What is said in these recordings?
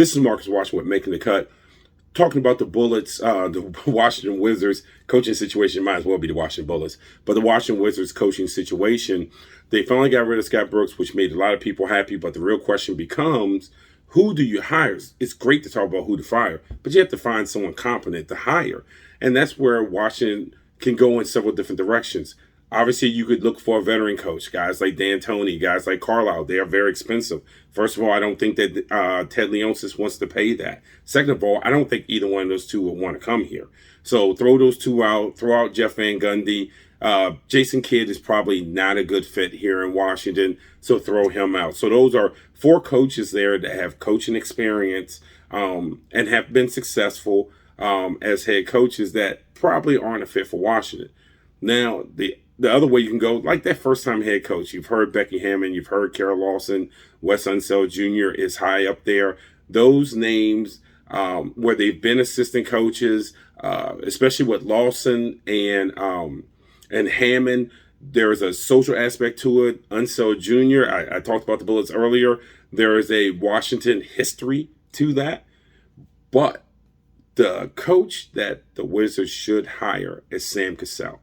This is Marcus Washington with Making the Cut. Talking about the Bullets, the Washington Wizards coaching situation, might as well be the Washington Bullets, but the Washington Wizards coaching situation, they finally got rid of Scott Brooks, which made a lot of people happy, but the real question becomes, who do you hire? It's great to talk about who to fire, but you have to find someone competent to hire. And that's where Washington can go in several different directions. Obviously, you could look for a veteran coach, guys like D'Antoni, guys like Carlisle. They are very expensive. First of all, I don't think that Ted Leonsis wants to pay that. Second of all, I don't think either one of those two would want to come here. So throw those two out. Throw out Jeff Van Gundy. Jason Kidd is probably not a good fit here in Washington, so throw him out. So those are four coaches there that have coaching experience and have been successful as head coaches that probably aren't a fit for Washington. Now, the other way you can go, like that first-time head coach, you've heard Becky Hammon, you've heard Carol Lawson, Wes Unseld Jr. is high up there. Those names where they've been assistant coaches, especially with Lawson and Hammond, there's a social aspect to it. Unseld Jr., I talked about the Bullets earlier. There is a Washington history to that. But the coach that the Wizards should hire is Sam Cassell.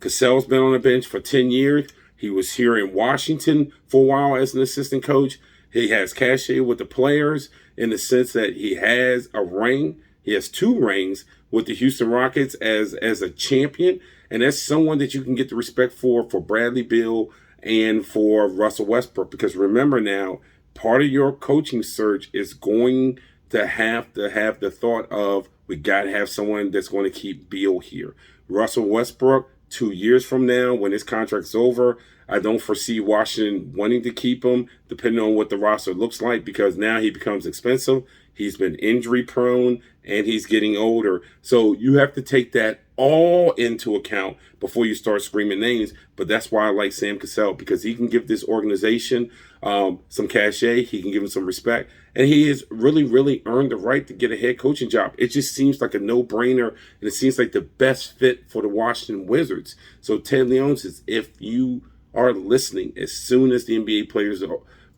Cassell's been on the bench for 10 years. He was here in Washington for a while as an assistant coach. He has cachet with the players in the sense that he has a ring. He has two rings with the Houston Rockets as a champion. And that's someone that you can get the respect for Bradley Beal and for Russell Westbrook. Because remember now, part of your coaching search is going to have the thought of, we got to have someone that's going to keep Beal here. Russell Westbrook, 2 years from now, when his contract's over, I don't foresee Washington wanting to keep him, depending on what the roster looks like, because now he becomes expensive. He's been injury prone and he's getting older. So you have to take that all into account before you start screaming names. But that's why I like Sam Cassell, because he can give this organization some cachet. He can give him some respect. And he has really, really earned the right to get a head coaching job. It just seems like a no-brainer, and it seems like the best fit for the Washington Wizards. So Ted Leonsis, if you are listening, as soon as the NBA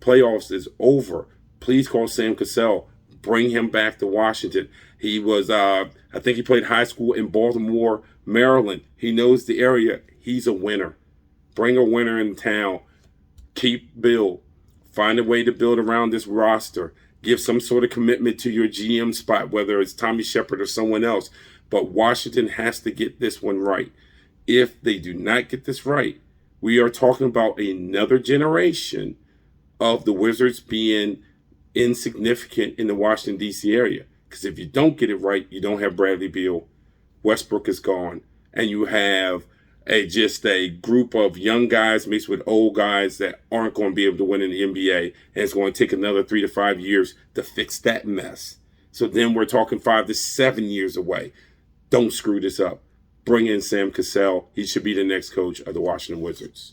playoffs is over, please call Sam Cassell. Bring him back to Washington. He was, I think he played high school in Baltimore, Maryland. He knows the area. He's a winner. Bring a winner in town. Keep Bill. Find a way to build around this roster. Give some sort of commitment to your GM spot, whether it's Tommy Shepard or someone else. But Washington has to get this one right. If they do not get this right, we are talking about another generation of the Wizards being insignificant in the Washington, D.C. area. Because if you don't get it right, you don't have Bradley Beal. Westbrook is gone. And you have just a group of young guys mixed with old guys that aren't going to be able to win in the NBA. And it's going to take another 3 to 5 years to fix that mess. So then we're talking 5 to 7 years away. Don't screw this up. Bring in Sam Cassell. He should be the next coach of the Washington Wizards.